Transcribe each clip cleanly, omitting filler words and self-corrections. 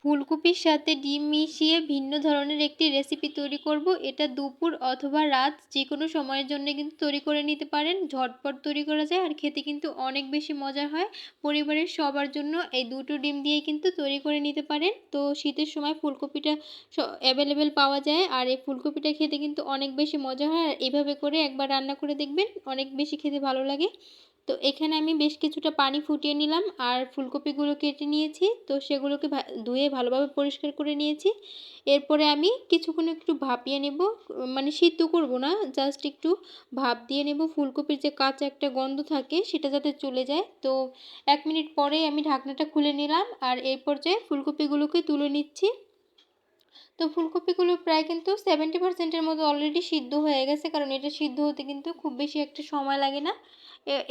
ফুলকপির সাথে ডিম মিশিয়ে ভিন্ন ধরনের একটি রেসিপি তৈরি করব। এটা দুপুর অথবা রাত যেকোনো সময়ের জন্য কিন্তু তৈরি করে নিতে পারেন। ঝটপট তৈরি করা যায় আর খেতে কিন্তু অনেক বেশি মজার হয়। পরিবারের সবার জন্য এই দুটো ডিম দিয়েই কিন্তু তৈরি করে নিতে পারেন। তো শীতের সময় ফুলকপিটা অ্যাভেলেবেল পাওয়া যায় আর এই ফুলকপিটা খেতে কিন্তু অনেক বেশি মজা হয়। আর এভাবে করে একবার রান্না করে দেখবেন, অনেক বেশি খেতে ভালো লাগে। তো এখানে আমি বেশ কিছুটা পানি ফুটিয়ে নিলাম আর ফুলকপিগুলো কেটে নিয়েছি। তো সেগুলোকে ধুয়ে ভালোভাবে পরিষ্কার করে নিয়েছি। এরপরে আমি কিছুক্ষণ একটু ভাপিয়ে নেব, মানে সিদ্ধ করব না, জাস্ট একটু ভাপ দিয়ে নেব। ফুলকপির যে কাঁচা একটা গন্ধ থাকে সেটা যাতে চলে যায়। তো 1 মিনিট পরেই আমি ঢাকনাটা খুলে নিলাম আর এই পর্যায়ে ফুলকপিগুলোকে তুলে নিচ্ছি। তো ফুলকপিগুলো প্রায় কিন্তু 70% এর মতো অলরেডি সিদ্ধ হয়ে গেছে, কারণ এটা সিদ্ধ হতে কিন্তু খুব বেশি একটা সময় লাগে না।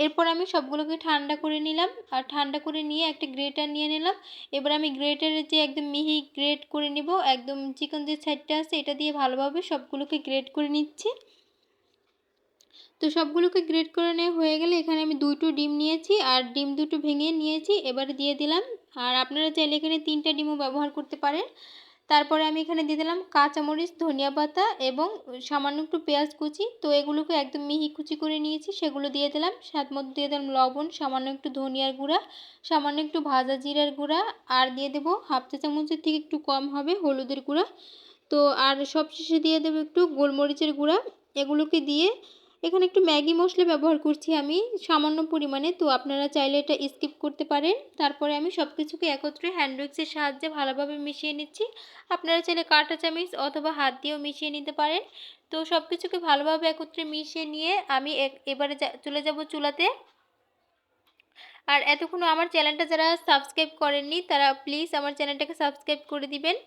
এরপর আমি সবগুলোকে ঠান্ডা করে নিলাম আর ঠান্ডা করে নিয়ে একটা গ্রেটার নিয়ে নিলাম। এবার আমি গ্রেটারে যে একদম মিহি গ্রেট করে নিব, একদম চিকন যে সাইডটা আছে এটা দিয়ে ভালোভাবে সবগুলোকে গ্রেট করে নিচ্ছি। তো সবগুলোকে গ্রেট করে নেওয়া হয়ে গেলে এখানে আমি 2টো ডিম নিয়েছি আর ডিম দুটো ভেঙে নিয়েছি, এবারে দিয়ে দিলাম। আর আপনারা চাইলে এখানে 3টা ডিমও ব্যবহার করতে পারেন। তারপরে আমি এখানে দিয়ে দিলাম কাঁচামরিচ, ধনিয়া পাতা এবং সামান্য একটু পেঁয়াজ কুচি। তো এগুলোকে একদম মিহি কুচি করে নিয়েছি, সেগুলো দিয়ে দিলাম। স্বাদ মতো দিয়ে দিলাম লবণ, সামান্য একটু ধনিয়ার গুঁড়া, সামান্য একটু ভাজা জিরার গুঁড়া, আর দিয়ে দেবো হাফ চা চামচের থেকে একটু কম হবে হলুদের গুঁড়া। তো আর সবশেষে দিয়ে দেবো একটু গোলমরিচের গুঁড়া। এগুলোকে দিয়ে এখানে একটু ম্যাগি মশলা ব্যবহার করছি আমি সামান্য পরিমাণে, তো আপনারা চাইলে এটা স্কিপ করতে পারেন। তারপরে আমি সব কিছুকে একত্রে হ্যান্ড উইক্সের সাহায্যে ভালোভাবে মিশিয়ে নিচ্ছি। আপনারা চাইলে কাঁটা চামচ অথবা হাত দিয়েও মিশিয়ে নিতে পারেন। তো সব কিছুকে ভালোভাবে একত্রে মিশিয়ে নিয়ে আমি এবারে চলে যাব চুলাতে। আর এতক্ষণও আমার চ্যানেলটা যারা সাবস্ক্রাইব করেননি তারা প্লিজ আমার চ্যানেলটাকে সাবস্ক্রাইব করে দিবেন।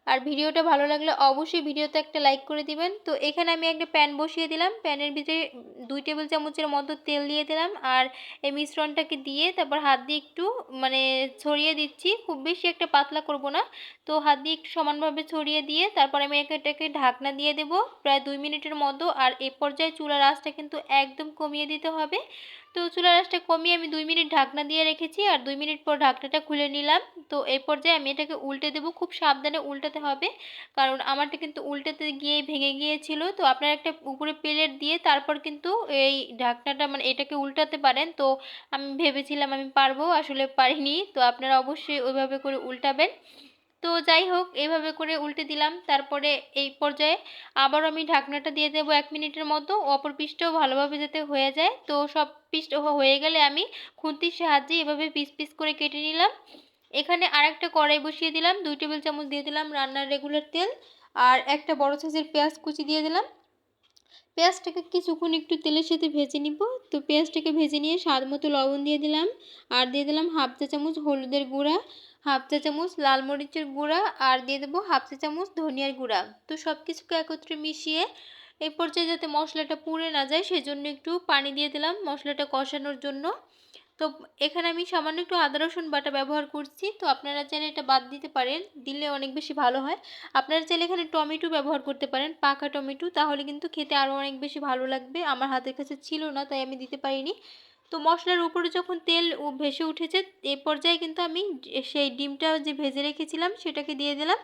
আর ভিডিওটা ভালো লাগলে অবশ্যই ভিডিওতে একটা লাইক করে দিবেন। তো এখানে আমি একটা প্যান বসিয়ে দিলাম, প্যানের ভিতরে 2 টেবিল চামচের মতো তেল দিয়ে দিলাম আর এই মিশ্রণটাকে দিয়ে তারপর হাত দিয়ে একটু মানে ছড়িয়ে দিচ্ছি, খুব বেশি একটা পাতলা করব না। তো হাত দিয়ে একটু সমানভাবে ছড়িয়ে দিয়ে তারপর আমি এটাকে ঢাকনা দিয়ে দেব প্রায় 2 মিনিটের মতো। আর এ পর্যায়ে চুলার আঁচটা কিন্তু একদম কমিয়ে দিতে হবে। তো চুলার আঁচটা কমিয়ে আমি 2 মিনিট ঢাকনা দিয়ে রেখেছি আর 2 মিনিট পর ঢাকনাটা খুলে নিলাম। তো এই পর্যায়ে আমি এটাকে উল্টে দেব, খুব সাবধানে উল্টাতে হবে, কারণ আমারটা কিন্তু উল্টাতে গিয়ে ভেঙে গিয়েছিল। তো আপনারা একটা উপরে প্লেট দিয়ে তারপর কিন্তু এই ঢাকনাটা মানে এটাকে উল্টাতে পারেন। তো আমি ভেবেছিলাম আমি পারবো, আসলে পারিনি। তো আপনারা অবশ্যই ওইভাবে করে উল্টাবেন। তো যাই হোক, এইভাবে করে উল্টে দিলাম। তারপরে এই পর্যায়ে আবার আমি ঢাকনাটা দিয়ে দেবো 1 মিনিটের মতো, অপর পিঠটাও ভালোভাবে যাতে হয়ে যায়। তো সব পিঠ হয়ে গেলে আমি খুন্তির সাহায্যে এভাবে পিস পিস করে কেটে নিলাম। এখানে আরেকটা কড়াই বসিয়ে দিলাম, 2 টেবিল চামচ দিয়ে দিলাম রান্নার রেগুলার তেল আর একটা বড় সাইজের পেঁয়াজ কুচি দিয়ে দিলাম। পেঁয়াজটাকে কিছুক্ষণ একটু তেলের সাথে ভেজে নিব। তো পেঁয়াজটাকে ভেজে নিয়ে স্বাদ মতো লবণ দিয়ে দিলাম আর দিয়ে দিলাম হাফ চা চামচ হলুদের গুঁড়া, হাফ চা চামচ লাল মরিচের গুঁড়া আর দিয়ে দেবো হাফ চা চামচ ধনিয়ার গুঁড়া। তো সব কিছুকে একত্রে মিশিয়ে এই পর্যায়ে যাতে মশলাটা পুড়ে না যায় সেজন্য একটু পানি দিয়ে দিলাম মশলাটা কষানোর জন্য। তো এখানে আমি সামান্য একটু আদা রসুন বাটা ব্যবহার করছি। তো আপনারা চাইলে এটা বাদ দিতে পারেন, দিলে অনেক বেশি ভালো হয়। আপনারা চাইলে এখানে টমেটো ব্যবহার করতে পারেন, পাকা টমেটো, তাহলে কিন্তু খেতে আরও অনেক বেশি ভালো লাগবে। আমার হাতের কাছে ছিল না তাই আমি দিতে পারিনি। তো মশলার উপরে যখন তেল ভেসে উঠেছে এ পর্যায়ে কিন্তু আমি সেই ডিমটা যে ভেজে রেখেছিলাম সেটাকে দিয়ে দিলাম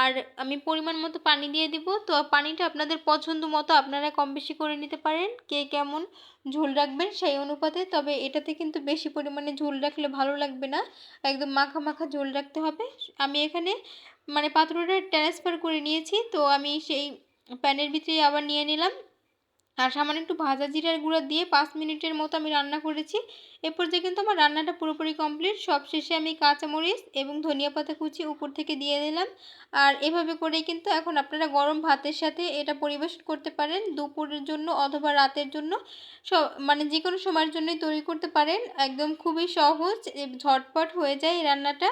আর আমি পরিমাণ মতো পানি দিয়ে দিব। তো পানিটা আপনাদের পছন্দ মতো আপনারা কম বেশি করে নিতে পারেন, কে কেমন ঝোল রাখবেন সেই অনুপাতে। তবে এটাতে কিন্তু বেশি পরিমাণে ঝোল রাখলে ভালো লাগবে না, একদম মাখা মাখা ঝোল রাখতে হবে। আমি এখানে মানে পাত্রটা ট্রান্সফার করে নিয়েছি। তো আমি সেই প্যানের ভিতরে আবার নিয়ে নিলাম আর সামান্য একটু ভাজা জিরার গুঁড়া দিয়ে 5 মিনিটের মতো আমি রান্না করেছি। এ পর্যায়ে কিন্তু আমার রান্নাটা পুরোপুরি কমপ্লিট। সবশেষে আমি কাঁচামরিচ এবং ধনিয়া পাতা কুচি উপর থেকে দিয়ে দিলাম। আর এভাবে করেই কিন্তু এখন আপনারা গরম ভাতের সাথে এটা পরিবেশন করতে পারেন, দুপুরের জন্য অথবা রাতের জন্য মানে যে কোনো সময়ের জন্যই তৈরি করতে পারেন। একদম খুবই সহজ, ঝটপট হয়ে যায় এই রান্নাটা।